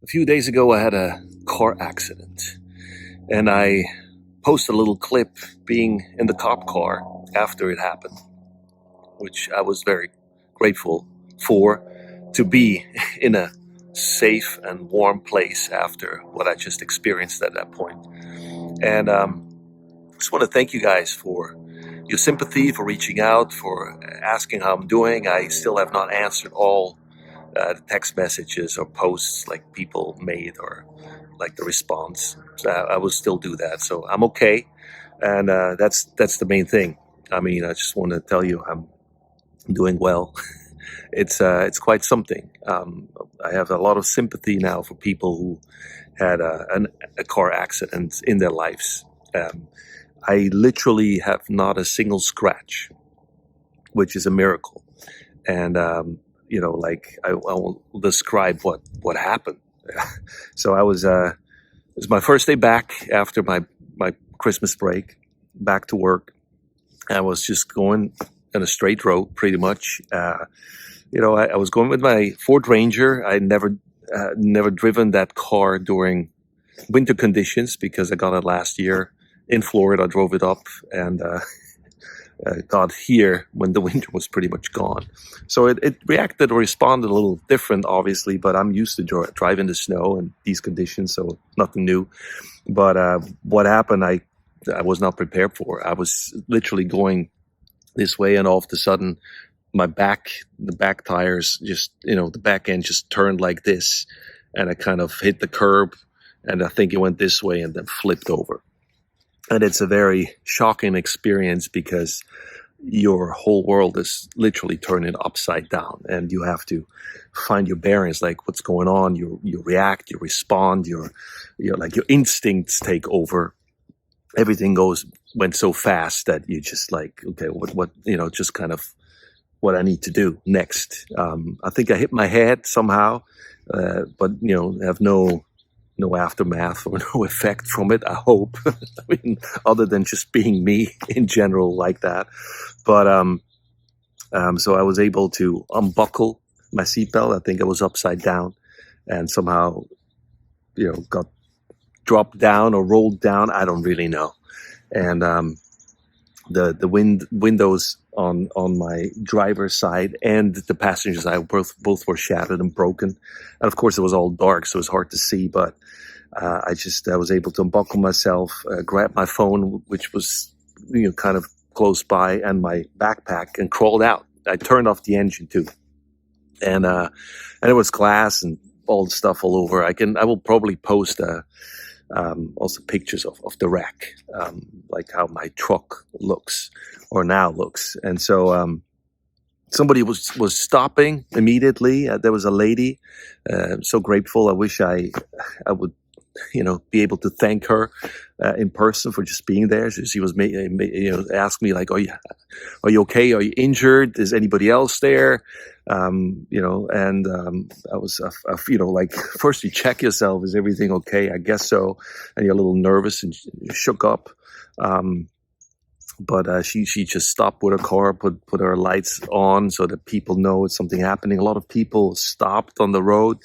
A few days ago, I had a car accident, and I posted a little clip being in the cop car after it happened, which I was very grateful for, to be in a safe and warm place after what I just experienced at that point. And just want to thank you guys for your sympathy, for reaching out, for asking how I'm doing. I still have not answered all the text messages or posts like people made, or like the response. So I will still do that. So I'm okay, and that's the main thing. I mean, I just want to tell you I'm doing well. It's quite something. I have a lot of sympathy now for people who had a car accident in their lives. I literally have not a single scratch, which is a miracle. And like I will describe what happened. So I was it was my first day back after my Christmas break, back to work. I was just going in a straight road, pretty much. I was going with my Ford Ranger. I never driven that car during winter conditions because I got it last year in Florida. I drove it up and got here when the winter was pretty much gone. So it reacted or responded a little different, obviously, but I'm used to driving the snow and these conditions, so nothing new. But what happened, I was not prepared for. I was literally going this way, and all of a sudden, the back tires the back end just turned like this, and I kind of hit the curb, and I think it went this way and then flipped over. And it's a very shocking experience because your whole world is literally turning upside down, and you have to find your bearings, like what's going on. You react, you respond, your instincts take over. Everything went so fast that you just like, okay, what just kind of what I need to do next. I think I hit my head somehow, but have no aftermath or no effect from it, I hope. I mean, other than just being me in general like that. But so I was able to unbuckle my seatbelt. I think I was upside down and somehow, got dropped down or rolled down. I don't really know. And the windows on my driver's side and the passenger side both were shattered and broken. And of course it was all dark, so it was hard to see, but I was able to unbuckle myself, grab my phone, which was kind of close by, and my backpack, and crawled out. I turned off the engine too, and it was glass and all the stuff all over. I will probably post also pictures of the wreck, like how my truck looks or now looks. And so somebody was stopping immediately. There was a lady. I'm so grateful. I wish I would be able to thank her in person for just being there. She was asked me like, are you okay? Are you injured? Is anybody else there? And I was, like, first you check yourself, is everything okay? I guess so. And you're a little nervous and shook up. But she just stopped with her car, put her lights on so that people know it's something happening. A lot of people stopped on the road,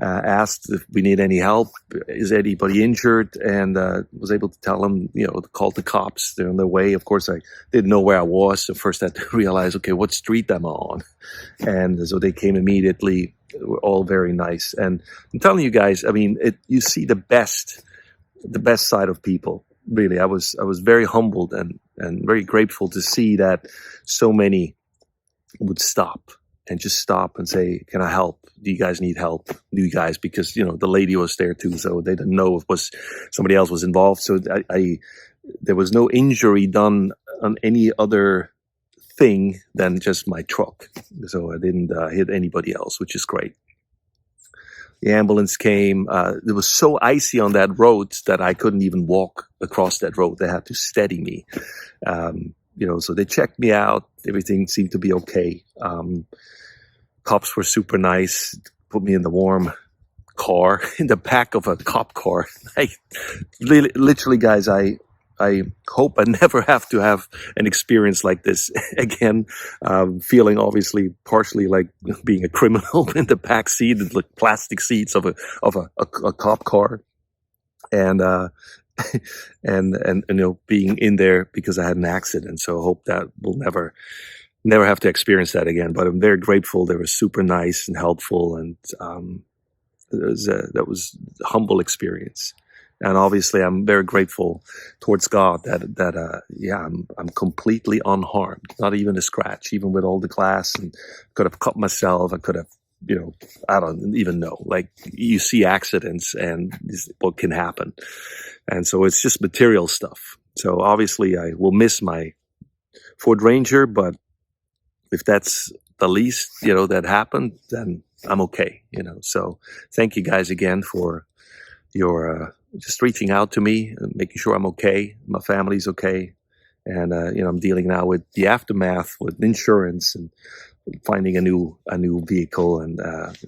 asked if we need any help, is anybody injured, and was able to tell them, to call the cops. They're on their way. Of course, I didn't know where I was, so first I had to realize, okay, what street am I on? And so they came immediately. They were all very nice. And I'm telling you guys, I mean, you see the best side of people. Really, I was very humbled and very grateful to see that so many would stop and say, can I help? Do you guys need help? Do you guys? Because, the lady was there too, so they didn't know if somebody else was involved. So there was no injury done on any other thing than just my truck. So I didn't hit anybody else, which is great. The ambulance came. It was so icy on that road that I couldn't even walk across that road. They had to steady me. So they checked me out. Everything seemed to be okay. Cops were super nice. Put me in the warm car, in the back of a cop car. Literally, guys, I I hope I never have to have an experience like this again. Feeling obviously partially like being a criminal in the back seat, the plastic seats of a cop car, and and being in there because I had an accident. So I hope that we'll never have to experience that again. But I'm very grateful. They were super nice and helpful, and that was a humble experience. And obviously, I'm very grateful towards God that I'm completely unharmed, not even a scratch, even with all the glass. And could have cut myself. I could have, I don't even know. Like, you see accidents and what can happen, and so it's just material stuff. So obviously, I will miss my Ford Ranger, but if that's the least that happened, then I'm okay. So thank you guys again for your just reaching out to me and making sure I'm okay, my family's okay, and I'm dealing now with the aftermath with insurance and finding a new vehicle, and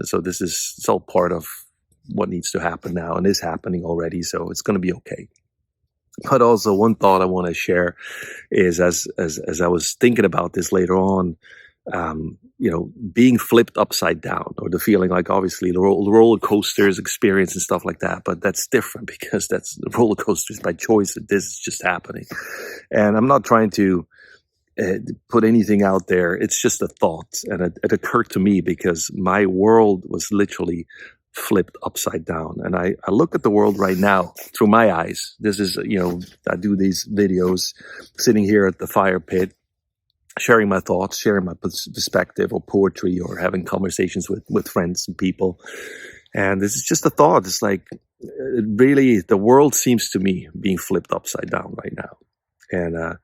so it's all part of what needs to happen now, and is happening already. So it's going to be okay. But also, one thought I want to share is as I was thinking about this later on, being flipped upside down, or the feeling like, obviously, the roller coasters experience and stuff like that, but that's different because that's the roller coasters by choice. This is just happening, and I'm not trying to put anything out there. It's just a thought, and it occurred to me because my world was literally flipped upside down, and I look at the world right now through my eyes. This is, I do these videos sitting here at the fire pit, sharing my thoughts, sharing my perspective, or poetry, or having conversations with friends and people. And this is just a thought. It's like, really, the world seems to me being flipped upside down right now. And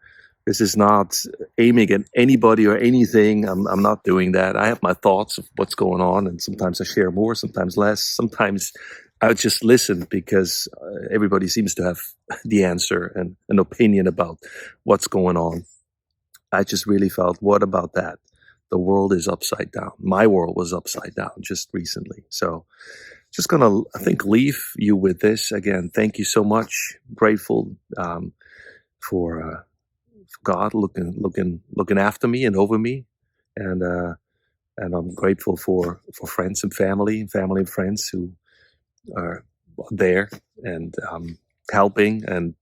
this is not aiming at anybody or anything. I'm not doing that. I have my thoughts of what's going on, and sometimes I share more, sometimes less. Sometimes I would just listen because everybody seems to have the answer and an opinion about what's going on. I just really felt, what about that? The world is upside down. My world was upside down just recently. So just going to, I think, leave you with this. Again, thank you so much. Grateful for God looking after me and over me. And I'm grateful for friends and family and friends who are there and helping, and,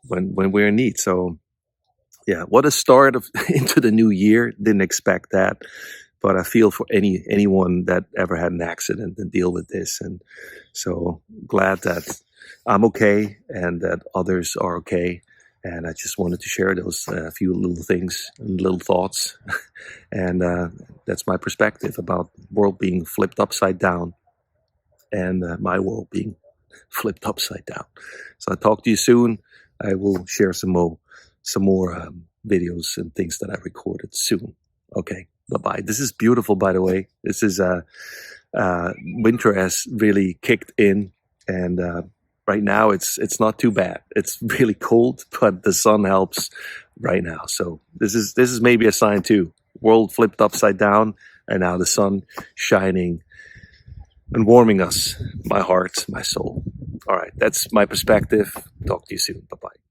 when we're in need. So, yeah, what a start into the new year. Didn't expect that, but I feel for anyone that ever had an accident and deal with this, and so glad that I'm okay and that others are okay. And I just wanted to share those few little things and little thoughts, and that's my perspective about the world being flipped upside down, and my world being flipped upside down. So I'll talk to you soon. I will share some more videos and things that I recorded soon. Okay, bye-bye. This is beautiful, by the way. This is winter has really kicked in, and right now it's not too bad. It's really cold, but the sun helps right now. So this is maybe a sign too. World flipped upside down, and now the sun shining and warming us, my heart, my soul. All right, that's my perspective. Talk to you soon. Bye-bye.